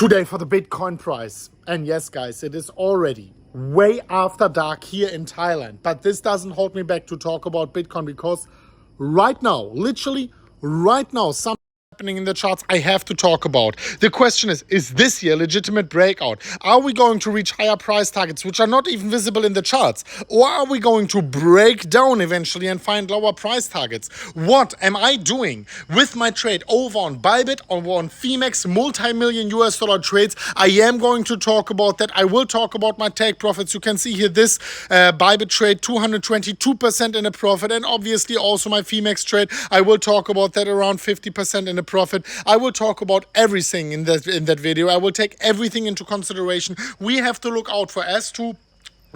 today for the Bitcoin price. And yes, guys, it is already way after dark here in Thailand. But this doesn't hold me back to talk about Bitcoin because right now, literally right now, something happening in the charts I have to talk about. The question is this here a legitimate breakout? Are we going to reach higher price targets which are not even visible in the charts? Or are we going to break down eventually and find lower price targets? What am I doing with my trade over on Bybit or on Phoenix, multi-million US dollar trades? I am going to talk about that. I will talk about my take profits. You can see here this Bybit trade 222% in a profit, and obviously also my Phoenix trade. I will talk about that around 50% in a profit. I will talk about everything in that video. I will take everything into consideration. We have to look out for as to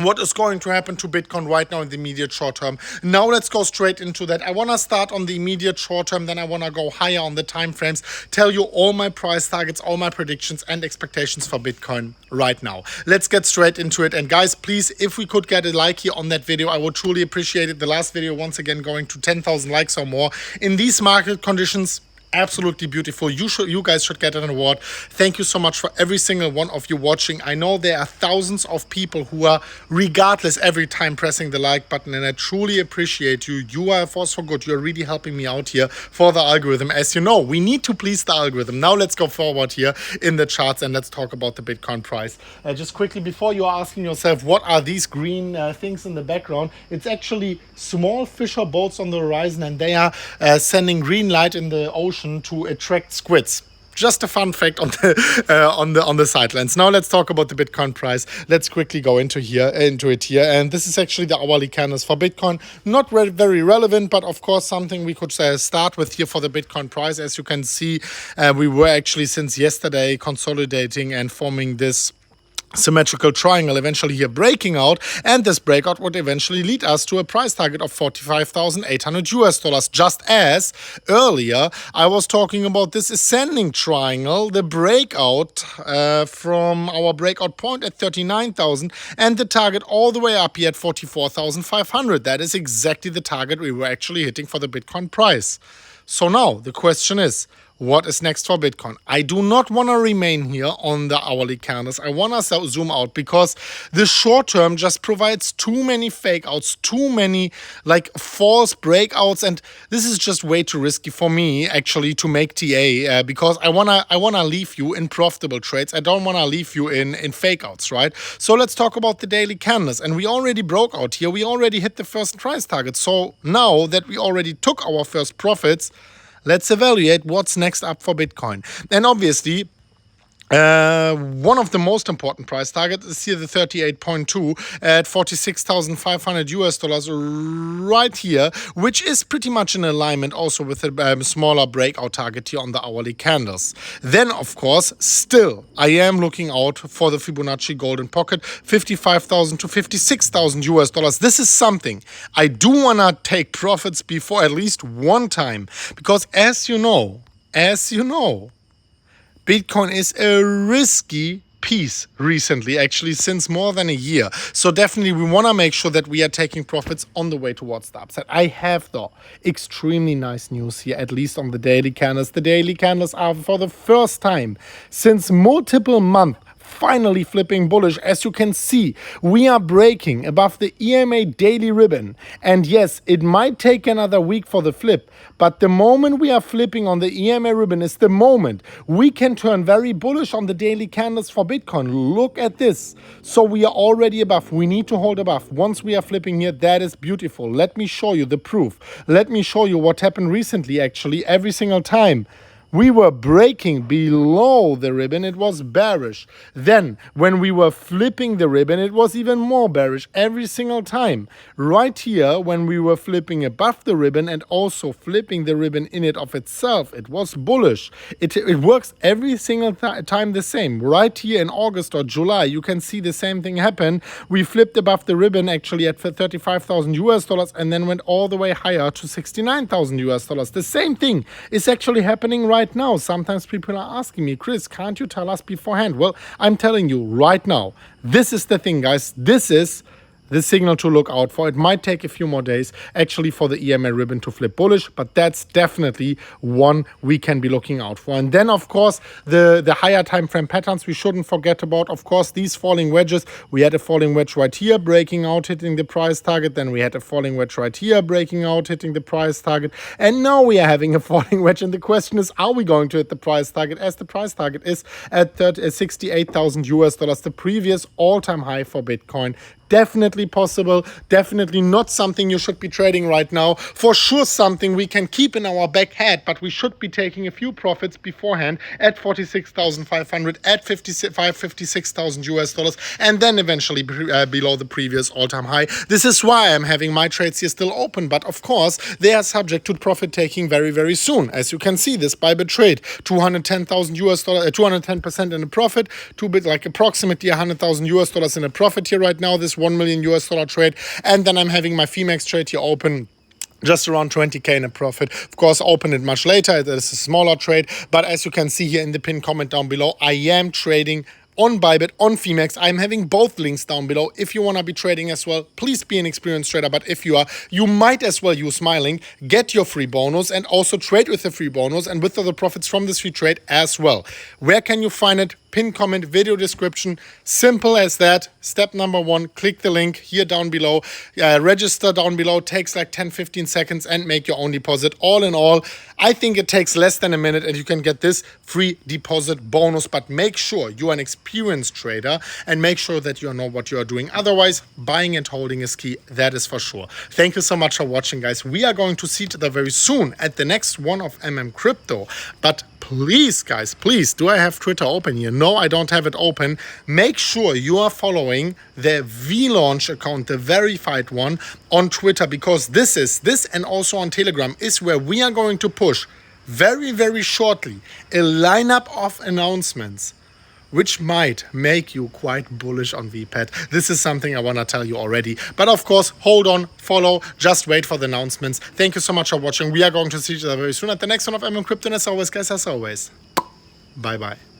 what is going to happen to Bitcoin right now in the immediate short term. Now let's go straight into that. I want to start on the immediate short term, then I want to go higher on the time frames, tell you all my price targets, all my predictions and expectations for Bitcoin right now. Let's get straight into it. And guys, please, if we could get a like here on that video, I would truly appreciate it. The last video, once again, going to 10,000 likes or more. In these market conditions, absolutely beautiful. You guys should get an award. Thank you so much for every single one of you watching. I know there are thousands of people who are regardless every time pressing the like button, and I truly appreciate you. You are a force for good. You're really helping me out here for the algorithm. As you know, we need to please the algorithm. Now let's go forward here in the charts and let's talk about the Bitcoin price. Just quickly, before you're asking yourself what are these green things in the background, it's actually small fisher boats on the horizon, and they are sending green light in the ocean to attract squids. Just a fun fact on the on the sidelines. Now let's talk about the Bitcoin price. Let's quickly go into it here. And this is actually the hourly candles for Bitcoin. Not very relevant, but of course something we could start with here for the Bitcoin price. As you can see, we were actually since yesterday consolidating and forming this symmetrical triangle, eventually here breaking out, and this breakout would eventually lead us to a price target of 45,800 US dollars. Just as earlier I was talking about this ascending triangle, the breakout from our breakout point at 39,000 and the target all the way up here at 44,500. That is exactly the target we were actually hitting for the Bitcoin price. So now the question is, what is next for Bitcoin? I do not want to remain here on the hourly candles. I want to zoom out because the short term just provides too many fake outs, too many like false breakouts, and this is just way too risky for me actually to make TA because I wanna leave you in profitable trades. I don't want to leave you in fake outs, right? So let's talk about the daily candles, and we already broke out here. We already hit the first price target. So now that we already took our first profits, let's evaluate what's next up for Bitcoin. And obviously, one of the most important price targets is here the 38.2 at 46,500 US dollars right here, which is pretty much in alignment also with the smaller breakout target here on the hourly candles. Then, of course, still, I am looking out for the Fibonacci golden pocket, 55,000 to 56,000 US dollars. This is something I do want to take profits before at least one time, because as you know, Bitcoin is a risky piece recently, actually since more than a year. So definitely we want to make sure that we are taking profits on the way towards the upside. I have though extremely nice news here, at least on the daily candles. The daily candles are for the first time since multiple months finally flipping bullish. As you can see, we are breaking above the EMA daily ribbon. And yes, it might take another week for the flip, but the moment we are flipping on the EMA ribbon is the moment we can turn very bullish on the daily candles for Bitcoin. Look at this. So we are already above. We need to hold above. Once we are flipping here, that is beautiful. Let me show you the proof. Let me show you what happened recently. Actually, every single time we were breaking below the ribbon, it was bearish. Then, when we were flipping the ribbon, it was even more bearish every single time. Right here, when we were flipping above the ribbon and also flipping the ribbon in it of itself, it was bullish. It works every single time the same. Right here in August or July, you can see the same thing happen. We flipped above the ribbon actually at 35,000 US dollars and then went all the way higher to 69,000 US dollars. The same thing is actually happening right now. Sometimes people are asking me, Chris, can't you tell us beforehand? Well, I'm telling you right now, this is the thing, guys. This is the signal to look out for. It might take a few more days actually for the EMA ribbon to flip bullish, but that's definitely one we can be looking out for. And then, of course, the higher time frame patterns we shouldn't forget about. Of course, these falling wedges. We had a falling wedge right here, breaking out, hitting the price target. Then we had a falling wedge right here, breaking out, hitting the price target. And now we are having a falling wedge. And the question is, are we going to hit the price target, as the price target is at 68,000 US dollars, the previous all-time high for Bitcoin. Definitely possible, definitely not something you should be trading right now. For sure something we can keep in our back head, but we should be taking a few profits beforehand at 46,500, at 56,000 US dollars, and then eventually below the previous all-time high. This is why I'm having my trades here still open, but of course they are subject to profit taking very, very soon. As you can see, this Bybit trade, 210,000 US dollars, 210% in a profit, like approximately 100,000 US dollars in a profit here right now. This 1 million US dollar trade, and then I'm having my Femex trade here open just around 20k in a profit. Of course, open it much later. It is a smaller trade, but as you can see here in the pinned comment down below, I am trading on Bybit, on Femex. I'm having both links down below. If you want to be trading as well, please be an experienced trader. But if you are, you might as well use my link, get your free bonus, and also trade with the free bonus and with the profits from this free trade as well. Where can you find it? Pinned comment, video description. Simple as that. Step number one, click the link here down below. Register down below. Takes like 10-15 seconds and make your own deposit. All in all, I think it takes less than a minute and you can get this free deposit bonus. But make sure you are an experienced trader and make sure that you know what you are doing. Otherwise, buying and holding is key. That is for sure. Thank you so much for watching, guys. We are going to see each other very soon at the next one of MMCrypto. But please, guys, please, do I have Twitter open here? No, I don't have it open. Make sure you are following the VLaunch account, the verified one, on Twitter, because this and also on Telegram is where we are going to push very, very shortly a lineup of announcements which might make you quite bullish on VPAD. This is something I want to tell you already. But of course, hold on, follow, just wait for the announcements. Thank you so much for watching. We are going to see each other very soon at the next one of MMCrypto. And as always, guys, as always, bye-bye.